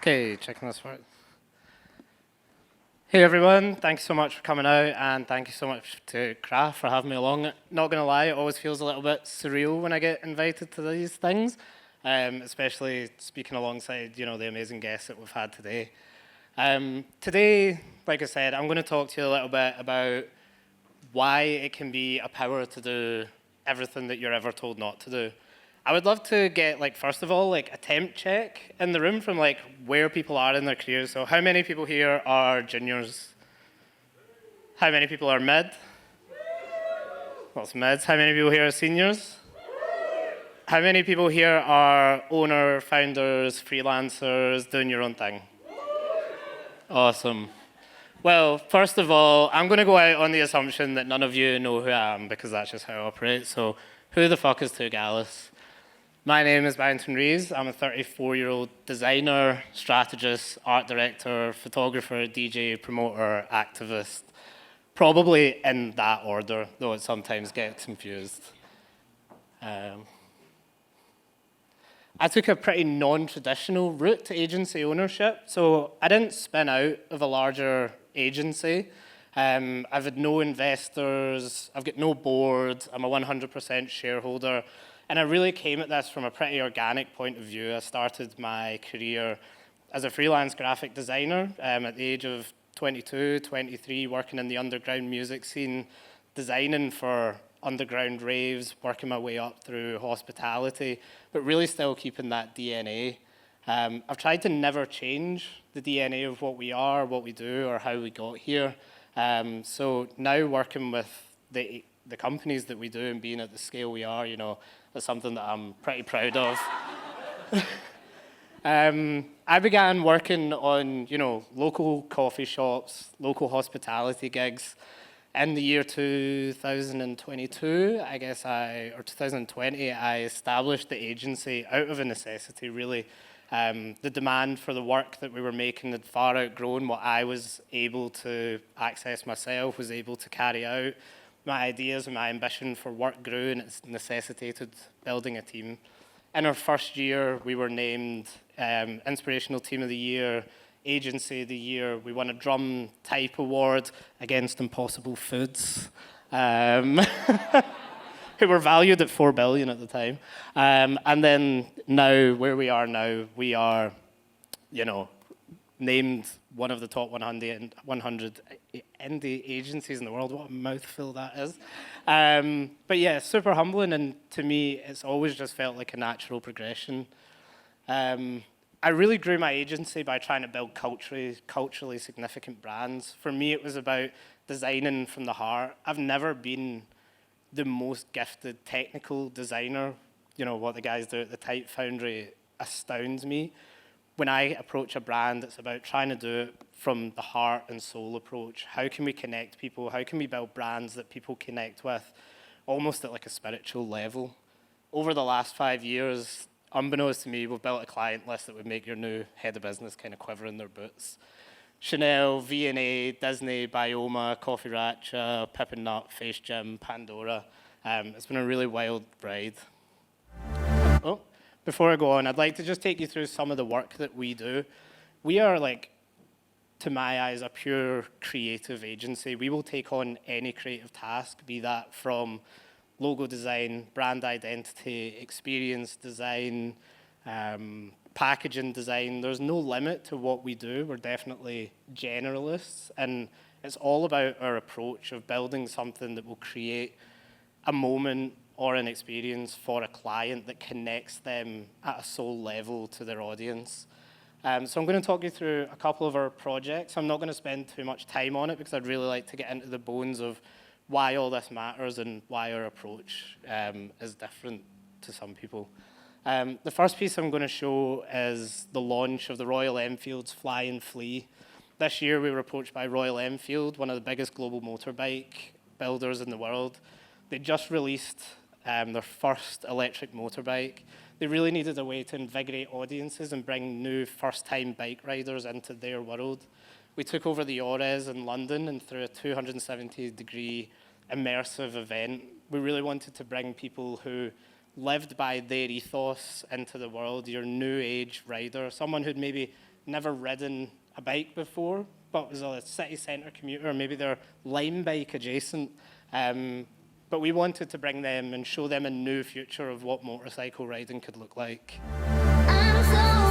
Okay, checking this part. Hey everyone, thanks so much for coming out, and thank you so much to Craft for having me along. Not gonna lie, it always feels a little bit surreal when I get invited to these things, especially speaking alongside, the amazing guests that we've had today. Today, like I said, I'm gonna talk to you a little bit about why it can be a power to do everything that you're ever told not to do. I would love to get, first of all, a temp check in the room from, where people are in their careers. So how many people here are juniors? How many people are mid? What's mids? How many people here are seniors? How many people here are owner, founders, freelancers, doing your own thing? Awesome. Well, first of all, I'm going to go out on the assumption that none of you know who I am, because that's just how I operate. So who the fuck is Too Gallus? My name is Barrington Reeves. I'm a 34-year-old designer, strategist, art director, photographer, DJ, promoter, activist. Probably in that order, though it sometimes gets confused. I took a pretty non-traditional route to agency ownership. So I didn't spin out of a larger agency. I've had no investors. I've got no board. I'm a 100% shareholder. And I really came at this from a pretty organic point of view. I started my career as a freelance graphic designer at the age of 22, 23, working in the underground music scene, designing for underground raves, working my way up through hospitality, but really still keeping that DNA. I've tried to never change the DNA of what we are, what we do, or how we got here. So now working with the companies that we do and being at the scale we are, that's something that I'm pretty proud of. I began working on, local coffee shops, local hospitality gigs. In the year 2022, or 2020, I established the agency out of a necessity, really. The demand for the work that we were making had far outgrown what I was able to access myself, was able to carry out. My ideas and my ambition for work grew, and it's necessitated building a team. In our first year, we were named Inspirational Team of the Year, Agency of the Year. We won a Drum Type Award against Impossible Foods, who were valued at $4 billion at the time. And then now, where we are now, we are, named one of the top 100 indie agencies in the world. What a mouthful that is. But yeah, super humbling, and to me, it's always just felt like a natural progression. I really grew my agency by trying to build culturally significant brands. For me, it was about designing from the heart. I've never been the most gifted technical designer. What the guys do at the Type Foundry astounds me. When I approach a brand, it's about trying to do it from the heart and soul approach. How can we connect people? How can we build brands that people connect with, almost at a spiritual level? Over the last 5 years, unbeknownst to me, we've built a client list that would make your new head of business kind of quiver in their boots. Chanel, V&A, Disney, Bioma, Coffee Ratcha, Pippin Nut, Face Gym, Pandora. It's been a really wild ride. Oh. Before I go on, I'd like to just take you through some of the work that we do. We are, to my eyes, a pure creative agency. We will take on any creative task, be that from logo design, brand identity, experience design, packaging design. There's no limit to what we do. We're definitely generalists, and it's all about our approach of building something that will create a moment or an experience for a client that connects them at a soul level to their audience. So I'm going to talk you through a couple of our projects. I'm not going to spend too much time on it because I'd really like to get into the bones of why all this matters and why our approach is different to some people. The first piece I'm going to show is the launch of the Royal Enfield's Fly and Flee. This year we were approached by Royal Enfield, one of the biggest global motorbike builders in the world. They just released their first electric motorbike. They really needed a way to invigorate audiences and bring new first-time bike riders into their world. We took over the Ores in London, and through a 270-degree immersive event, we really wanted to bring people who lived by their ethos into the world, your new age rider, someone who'd maybe never ridden a bike before, but was a city centre commuter, maybe they're Lime bike adjacent. But we wanted to bring them and show them a new future of what motorcycle riding could look like. I'm so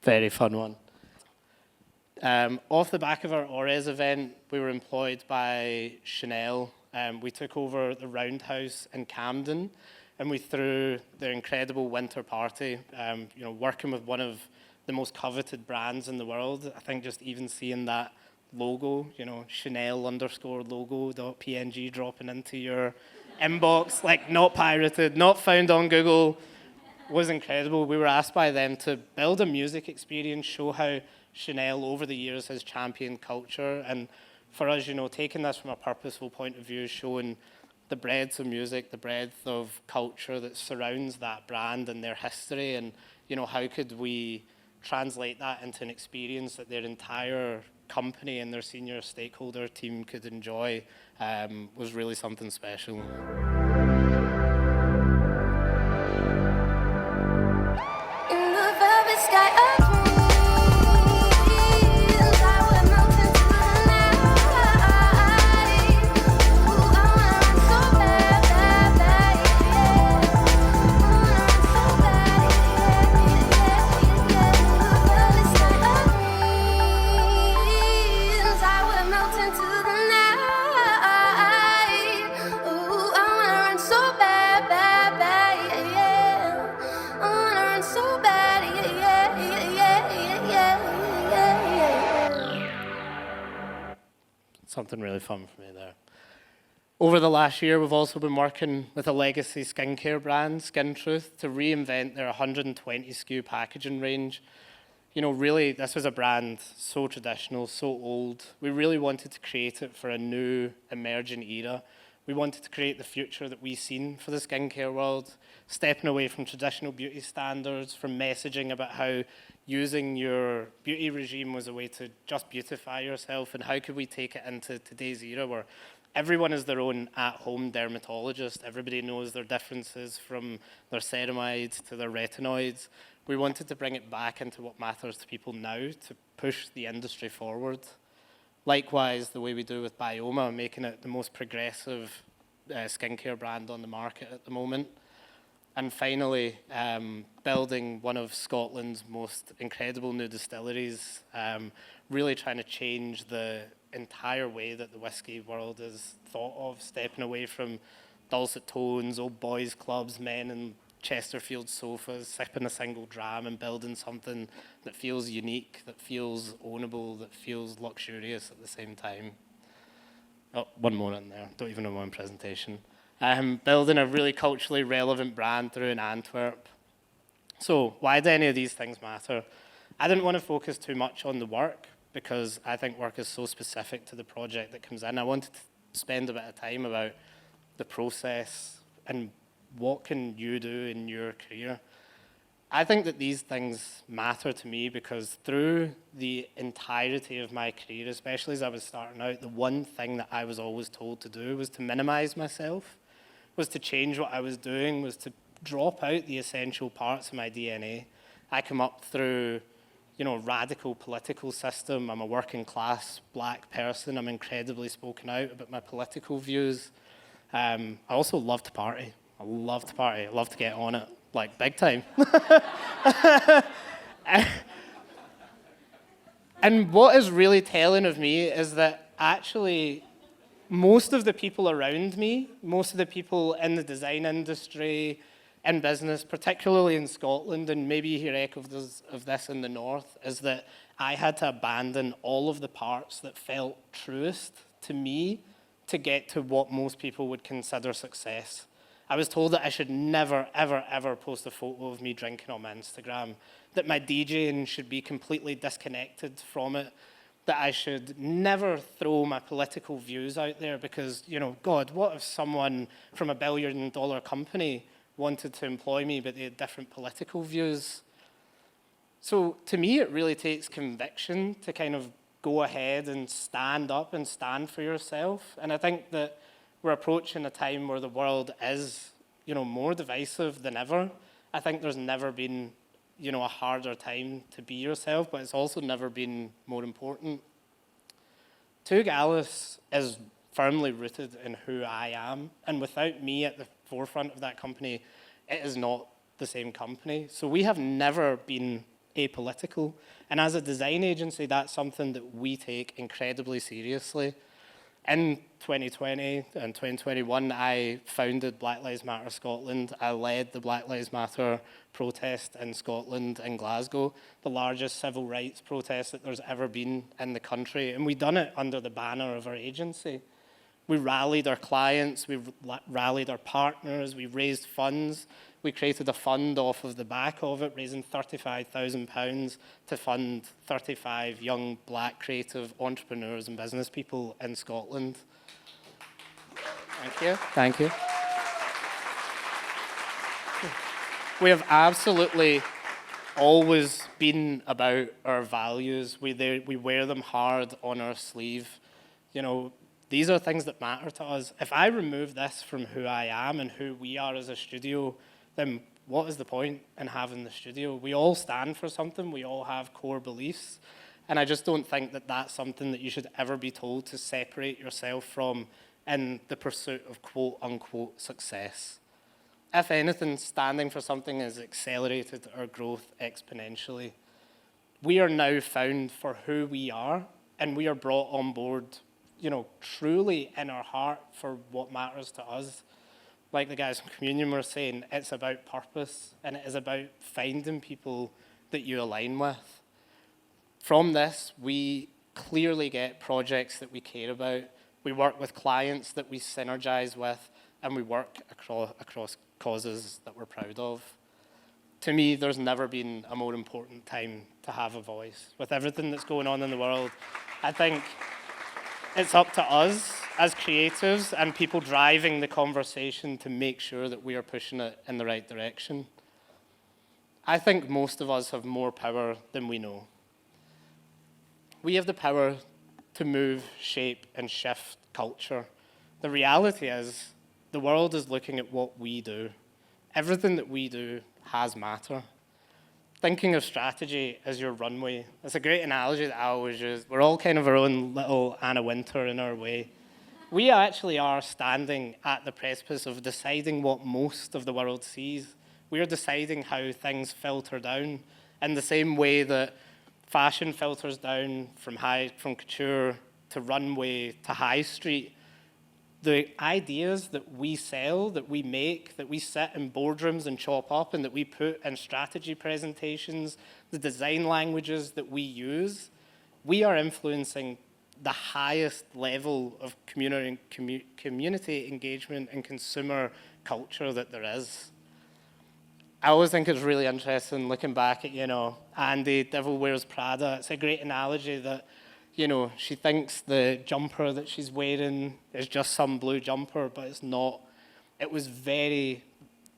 Very fun one. Off the back of our Ores event, we were employed by Chanel. We took over the Roundhouse in Camden, and we threw their incredible winter party. Working with one of the most coveted brands in the world. I think just even seeing that logo, Chanel_logo.png dropping into your inbox, like not pirated, not found on Google, was incredible. We were asked by them to build a music experience, show how Chanel over the years has championed culture. And for us, taking this from a purposeful point of view, showing the breadth of music, the breadth of culture that surrounds that brand and their history, and how could we translate that into an experience that their entire company and their senior stakeholder team could enjoy, was really something special. Something really fun for me there. Over the last year, we've also been working with a legacy skincare brand, Skin Truth, to reinvent their 120 SKU packaging range. Really, this was a brand so traditional, so old. We really wanted to create it for a new, emerging era. We wanted to create the future that we've seen for the skincare world, stepping away from traditional beauty standards, from messaging about how using your beauty regime was a way to just beautify yourself, and how could we take it into today's era where everyone is their own at-home dermatologist. Everybody knows their differences from their ceramides to their retinoids. We wanted to bring it back into what matters to people now to push the industry forward. Likewise, the way we do with Bioma, making it the most progressive skincare brand on the market at the moment. And finally, building one of Scotland's most incredible new distilleries, really trying to change the entire way that the whiskey world is thought of, stepping away from dulcet tones, old boys clubs, men in Chesterfield sofas, sipping a single dram, and building something that feels unique, that feels ownable, that feels luxurious at the same time. Oh, one more in there, don't even know my own presentation. Building a really culturally relevant brand through in Antwerp. So why do any of these things matter? I didn't want to focus too much on the work because I think work is so specific to the project that comes in. I wanted to spend a bit of time about the process and what can you do in your career. I think that these things matter to me because through the entirety of my career, especially as I was starting out, the one thing that I was always told to do was to minimize myself, was to change what I was doing, was to drop out the essential parts of my DNA. I come up through, radical political system. I'm a working class black person. I'm incredibly spoken out about my political views. I also love to party. I love to party. I love to get on it, like big time. And what is really telling of me is that actually most of the people around me, most of the people in the design industry, in business, particularly in Scotland, and maybe you hear echoes of this in the north, is that I had to abandon all of the parts that felt truest to me to get to what most people would consider success. I was told that I should never, ever, ever post a photo of me drinking on my Instagram, that my DJing should be completely disconnected from it, that I should never throw my political views out there because, God, what if someone from $1 billion company wanted to employ me, but they had different political views? So to me, it really takes conviction to kind of go ahead and stand up and stand for yourself. And I think that we're approaching a time where the world is, more divisive than ever. I think there's never been, a harder time to be yourself, but it's also never been more important. Too Gallus is firmly rooted in who I am, and without me at the forefront of that company, it is not the same company. So we have never been apolitical, and as a design agency, that's something that we take incredibly seriously. In 2020 and 2021, I founded Black Lives Matter Scotland. I led the Black Lives Matter protest in Scotland, in Glasgow, the largest civil rights protest that there's ever been in the country. And we've done it under the banner of our agency. We rallied our clients, we rallied our partners, we raised funds. We created a fund off of the back of it, raising £35,000 to fund 35 young black creative entrepreneurs and business people in Scotland. Thank you. Thank you. We have absolutely always been about our values. We wear them hard on our sleeve. These are things that matter to us. If I remove this from who I am and who we are as a studio, then what is the point in having the studio? We all stand for something. We all have core beliefs. And I just don't think that that's something that you should ever be told to separate yourself from in the pursuit of quote-unquote success. If anything, standing for something has accelerated our growth exponentially. We are now found for who we are, and we are brought on board, truly in our heart for what matters to us. Like the guys from Communion were saying, it's about purpose, and it is about finding people that you align with. From this, we clearly get projects that we care about. We work with clients that we synergize with, and we work across causes that we're proud of. To me, there's never been a more important time to have a voice. With everything that's going on in the world, I think it's up to us as creatives and people driving the conversation to make sure that we are pushing it in the right direction. I think most of us have more power than we know. We have the power to move, shape, and shift culture. The reality is, the world is looking at what we do. Everything that we do has matter. Thinking of strategy as your runway. It's a great analogy that I always use. We're all kind of our own little Anna Wintour in our way. We actually are standing at the precipice of deciding what most of the world sees. We are deciding how things filter down in the same way that fashion filters down from couture to runway to high street. The ideas that we sell, that we make, that we sit in boardrooms and chop up, and that we put in strategy presentations, the design languages that we use, we are influencing the highest level of community engagement and consumer culture that there is. I always think it's really interesting looking back at, Andy, Devil Wears Prada. It's a great analogy that, she thinks the jumper that she's wearing is just some blue jumper, but it's not. It was very,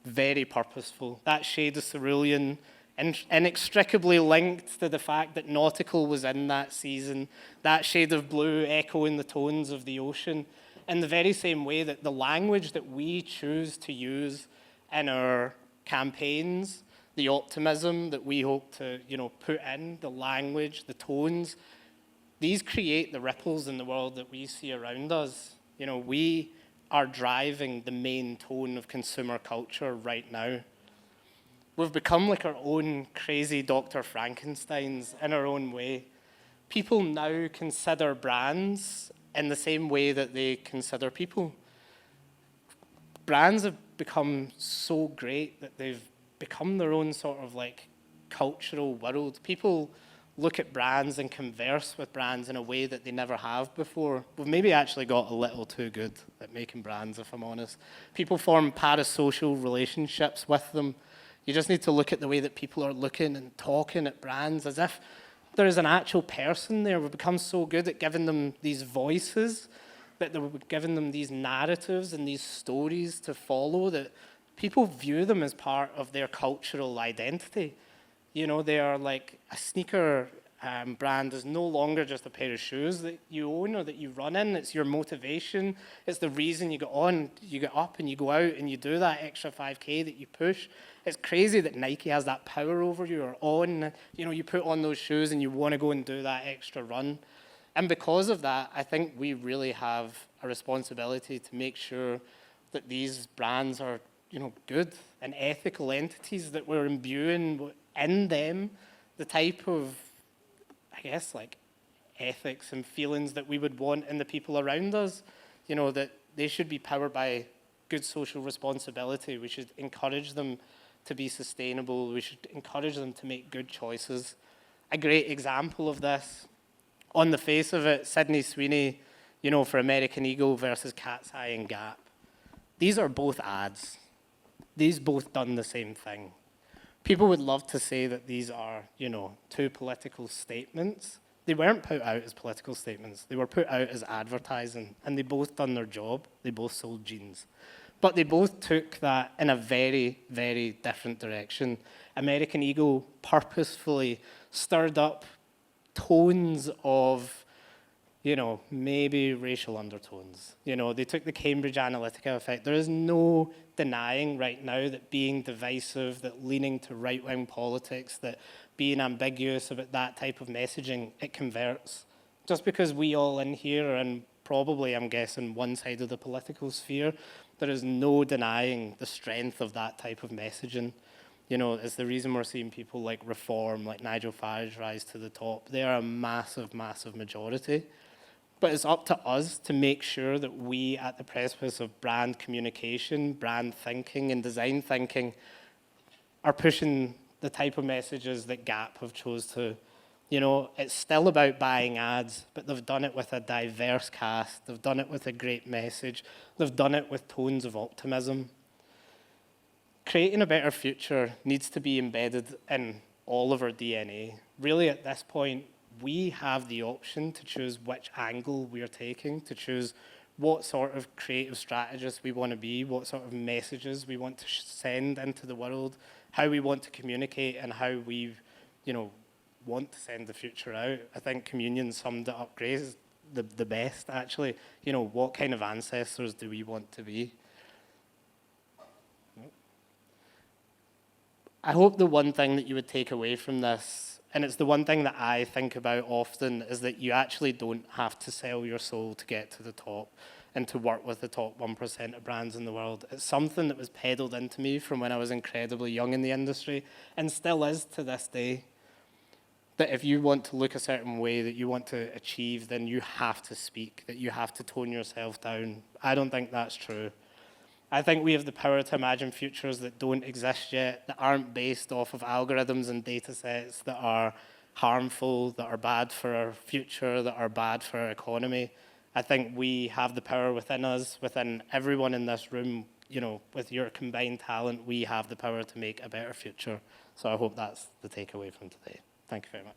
very purposeful. That shade of cerulean, inextricably linked to the fact that nautical was in that season, that shade of blue echoing the tones of the ocean, in the very same way that the language that we choose to use in our campaigns, the optimism that we hope to, put in, the language, the tones, these create the ripples in the world that we see around us. We are driving the main tone of consumer culture right now. We've become like our own crazy Dr. Frankensteins in our own way. People now consider brands in the same way that they consider people. Brands have become so great that they've become their own sort of cultural world. People look at brands and converse with brands in a way that they never have before. We've maybe actually got a little too good at making brands, if I'm honest. People form parasocial relationships with them. You just need to look at the way that people are looking and talking at brands as if there is an actual person there. We've become so good at giving them these voices, that we're giving them these narratives and these stories to follow, that people view them as part of their cultural identity. You know, they are like a sneaker brand is no longer just a pair of shoes that you own or that you run in. It's your motivation. It's the reason you get up and you go out and you do that extra 5K that you push. It's crazy that Nike has that power over you, or On. You know, you put on those shoes and you want to go and do that extra run. And because of that, I think we really have a responsibility to make sure that these brands are, you know, good and ethical entities, that we're imbuing in them the type of, I guess, like ethics and feelings that we would want in the people around us. You know, that they should be powered by good social responsibility. We should encourage them to be sustainable. We should encourage them to make good choices. A great example of this, on the face of it, Sydney Sweeney, you know, for American Eagle versus Cat's Eye and Gap. These are both ads. These both done the same thing. People would love to say that these are, you know, two political statements. They weren't put out as political statements. They were put out as advertising, and they both done their job. They both sold jeans. But they both took that in a very, very different direction. American Eagle purposefully stirred up tones of, you know, maybe racial undertones. You know, they took the Cambridge Analytica effect. There is no denying right now that being divisive, that leaning to right-wing politics, that being ambiguous about that type of messaging, it converts. Just because we all in here, and probably, I'm guessing, one side of the political sphere, there is no denying the strength of that type of messaging. You know, it's the reason we're seeing people like Reform, like Nigel Farage rise to the top. They are a massive, massive majority. But it's up to us to make sure that we, at the precipice of brand communication, brand thinking, and design thinking, are pushing the type of messages that Gap have chose to. You know, it's still about buying ads, but they've done it with a diverse cast. They've done it with a great message. They've done it with tones of optimism. Creating a better future needs to be embedded in all of our DNA. Really, at this point, we have the option to choose which angle we are taking, to choose what sort of creative strategists we want to be, what sort of messages we want to send into the world, how we want to communicate, and how we, you know, want to send the future out. I think Communion summed it up great, the best, actually. You know, what kind of ancestors do we want to be? I hope the one thing that you would take away from this, and it's the one thing that I think about often, is that you actually don't have to sell your soul to get to the top and to work with the top 1% of brands in the world. It's something that was peddled into me from when I was incredibly young in the industry, and still is to this day. That if you want to look a certain way, that you want to achieve, then you have to speak, that you have to tone yourself down. I don't think that's true. I think we have the power to imagine futures that don't exist yet, that aren't based off of algorithms and data sets that are harmful, that are bad for our future, that are bad for our economy. I think we have the power within us, within everyone in this room. You know, with your combined talent, we have the power to make a better future. So I hope that's the takeaway from today. Thank you very much.